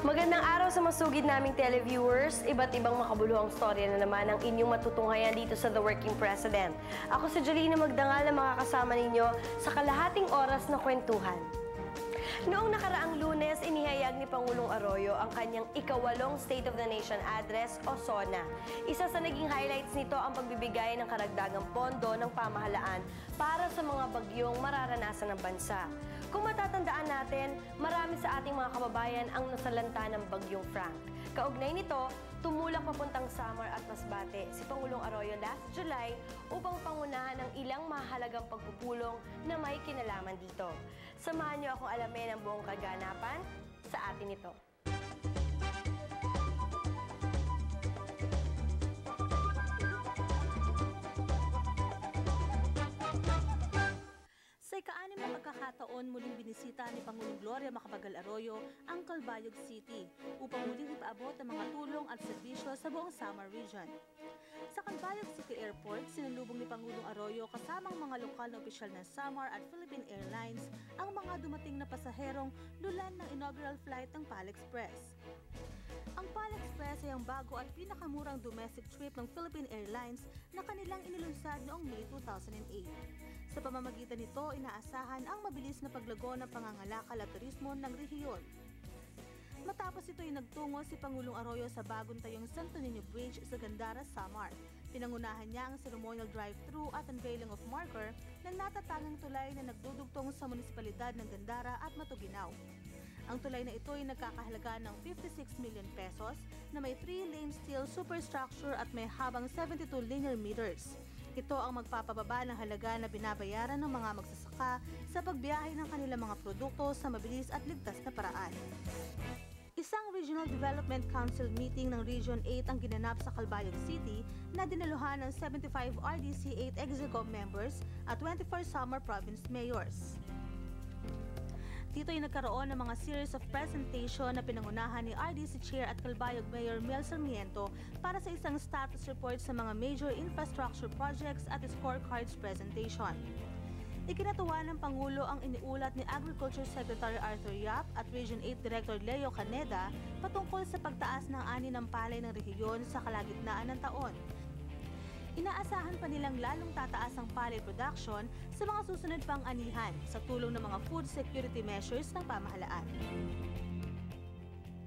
Magandang araw sa masugid naming televiewers. Iba't ibang makabuluhang storya na naman ang inyong matutunghayan dito sa The Working President. Ako si Jolina Magdangal na makakasama ninyo sa kalahating oras na kwentuhan. Noong nakaraang Lunes, inihayag ni Pangulong Arroyo ang kanyang ika-8 State of the Nation Address o SONA. Isa sa naging highlights nito ang pagbibigay ng karagdagang pondo ng pamahalaan para sa mga bagyong mararanasan ng bansa. Kung matatandaan natin, marami sa ating mga kababayan ang nasalanta ng bagyong Frank. Kaugnay nito, tumulak papuntang Samar at Masbate si Pangulong Arroyo last July upang pangunahan ang ilang mahalagang pagpupulong na may kinalaman dito. Samahan niyo akong alamin ang buong kaganapan sa atin ito. Sa ika-6 na pagkakataon, muling binisita ni Pangulong Gloria Macapagal Arroyo ang Calbayog City upang muling ipaabot ang mga tulong at serbisyo sa buong Samar Region. Sa Calbayog City Airport, sinalubong ni Pangulong Arroyo kasama ang mga lokal na opisyal ng Samar at Philippine Airlines ang mga dumating na pasaherong lulan ng inaugural flight ng PAL Express. Ang PAL Express ay ang bago at pinakamurang domestic trip ng Philippine Airlines na kanilang inilunsad noong May 2008. Sa pamamagitan nito, inaasahan ang mabilis na paglago ng pangangalakal at turismo ng rehiyon. Matapos ito ay nagtungo si Pangulong Arroyo sa bagong tayong Santo Niño Bridge sa Gandara, Samar. Pinangunahan niya ang ceremonial drive-thru at unveiling of marker ng natatangang tulay na nagdudugtong sa munisipalidad ng Gandara at Matuginaw. Ang tulay na ito ay nagkakahalaga ng 56 million pesos na may 3-lane steel superstructure at may habang 72 linear meters. Ito ang magpapababa ng halaga na binabayaran ng mga magsasaka sa pagbiyahe ng kanilang mga produkto sa mabilis at ligtas na paraan. Isang Regional Development Council meeting ng Region 8 ang ginanap sa Calbayog City na dinaluhan ng 75 RDC 8 Executive members at 24 Samar Province mayors. Dito ay nagkaroon ng mga series of presentation na pinangunahan ni RDC Chair at Calbayog Mayor Mel Sarmiento para sa isang status report sa mga major infrastructure projects at scorecards presentation. Ikinatuwa ng Pangulo ang iniulat ni Agriculture Secretary Arthur Yap at Region 8 Director Leo Caneda patungkol sa pagtaas ng ani ng palay ng rehiyon sa kalagitnaan ng taon. Inaasahan pa nilang lalong tataas ang palay production sa mga susunod pang anihan sa tulong ng mga food security measures ng pamahalaan.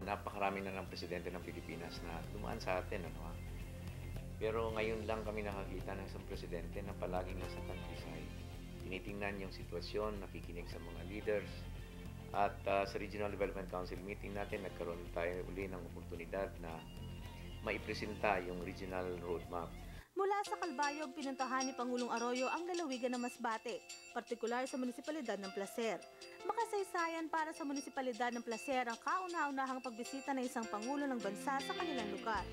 Napakarami na ng presidente ng Pilipinas na dumaan sa atin. Pero ngayon lang kami nakakita ng isang presidente na palaging nasa countryside. Tinitingnan yung sitwasyon, nakikinig sa mga leaders. At sa Regional Development Council meeting natin, nagkaroon tayo uli ng oportunidad na maipresenta yung regional roadmap. Mula sa Calbayog, pinuntahan ni Pangulong Arroyo ang lalawigan ng Masbate, partikular sa munisipalidad ng Placer. Makasaysayan para sa munisipalidad ng Placer ang kauna-unahang pagbisita ng isang Pangulo ng bansa sa kanilang lugar.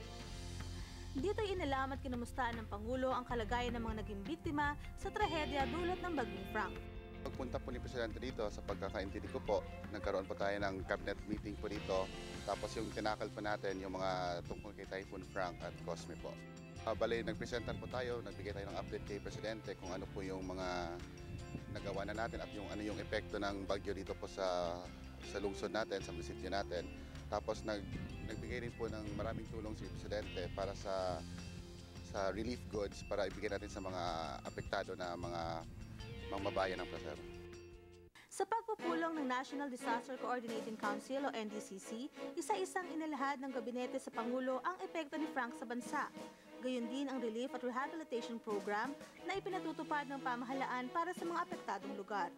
Dito ay inalam at kinamustahan ng Pangulo ang kalagayan ng mga naging biktima sa trahedya dulot ng bagyong Frank. Pagpunta po ni Presidente dito, sa pagkakaintindi ko po, nagkaroon po tayo ng cabinet meeting po dito. Tapos yung tinakal po natin yung mga tungkol kay Typhoon Frank at Cosme po. Bale, nagpresentan po tayo, nagbigay tayo ng update kay Presidente kung ano po yung mga nagawa na natin at yung ano yung epekto ng bagyo dito po sa lungsod natin, sa munisipyo natin. Tapos nagbigay rin po ng maraming tulong si Presidente para sa relief goods para ibigay natin sa mga apektado na mga mamamayan ng Placer. Sa pagpupulong ng National Disaster Coordinating Council o NDCC, isa-isang inilahad ng gabinete sa Pangulo ang epekto ni Frank sa bansa. Gayon din ang relief at rehabilitation program na ipinatutupad ng pamahalaan para sa mga apektadong lugar.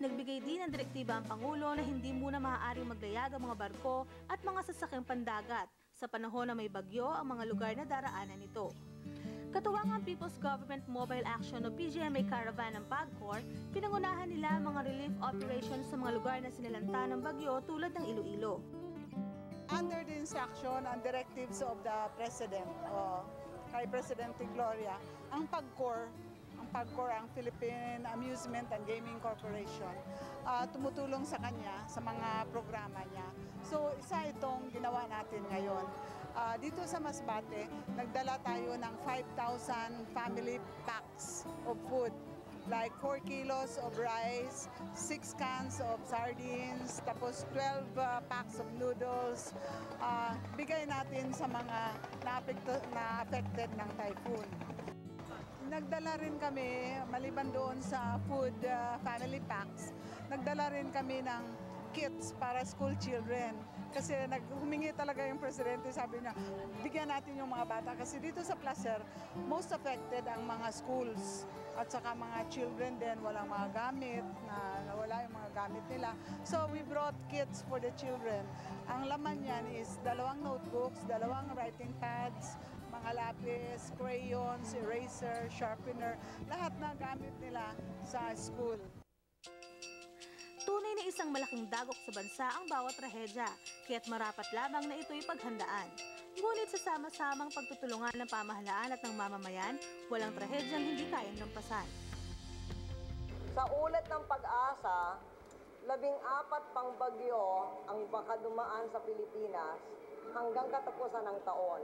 Nagbigay din ng direktiba ang Pangulo na hindi muna maaaring maglayag ang mga barko at mga sasakyang pandagat sa panahon na may bagyo ang mga lugar na daraanan nito. Katuwang ang People's Government Mobile Action o PGMA Caravan ng PAGCOR, pinangunahan nila mga relief operations sa mga lugar na sinalanta ng bagyo tulad ng Iloilo. Under the instruction and directives of the President, kay Presidente Gloria, ang PAGCOR, ang Philippine Amusement and Gaming Corporation, tumutulong sa kanya sa mga programa niya. So isa itong ginawa natin ngayon. Dito sa Masbate, nagdala tayo ng 5,000 family packs of food like 4 kilos of rice, 6 cans of sardines, tapos 12 packs of noodles. Bigay natin sa mga na-affected ng typhoon. Nagdala rin kami, maliban doon sa food family packs, nagdala rin kami ng kits para school children. Kasi humingi talaga yung presidente, sabi niya, bigyan natin yung mga bata. Kasi dito sa Placer, most affected ang mga schools. At saka mga children din, walang mga gamit, nawala yung mga gamit nila. So we brought kits for the children. Ang laman niyan is 2 notebooks, 2 writing pads, mga lapis, crayons, eraser, sharpener, lahat na gamit nila sa school. Tunay na isang malaking dagok sa bansa ang bawat trahedya, kaya't marapat lamang na ito'y paghandaan. Ngunit sa sama-samang pagtutulungan ng pamahalaan at ng mamamayan, walang trahedyang hindi kayang lampasan. Sa ulat ng pag-asa, 14 pang bagyo ang baka dumaan sa Pilipinas hanggang katapusan ng taon.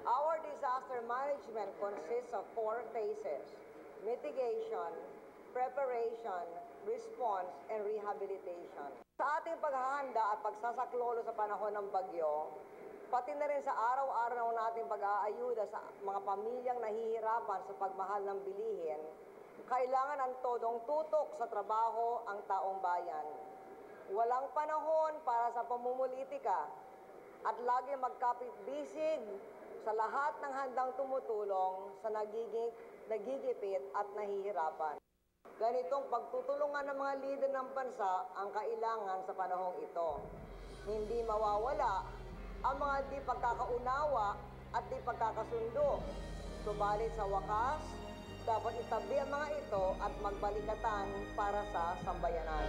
Our disaster management consists of 4 phases: mitigation, preparation, response, and rehabilitation. Sa ating paghahanda at pagsasaklolo sa panahon ng bagyo, pati na rin sa araw-araw nating pag-aayuda sa mga pamilyang nahihirapan sa pagmahal ng bilihin, kailangan ang todong tutok sa trabaho ang taong bayan. Walang panahon para sa pamumulitika at lagi magkapit-bisig sa lahat ng handang tumutulong sa nagigipit at nahihirapan. Ganitong pagtutulungan ng mga lider ng bansa ang kailangan sa panahong ito. Hindi mawawala ang mga di pagkakaunawa at di pagkakasundo. Subalit sa wakas, dapat itabi ang mga ito at magbalikatan para sa sambayanan.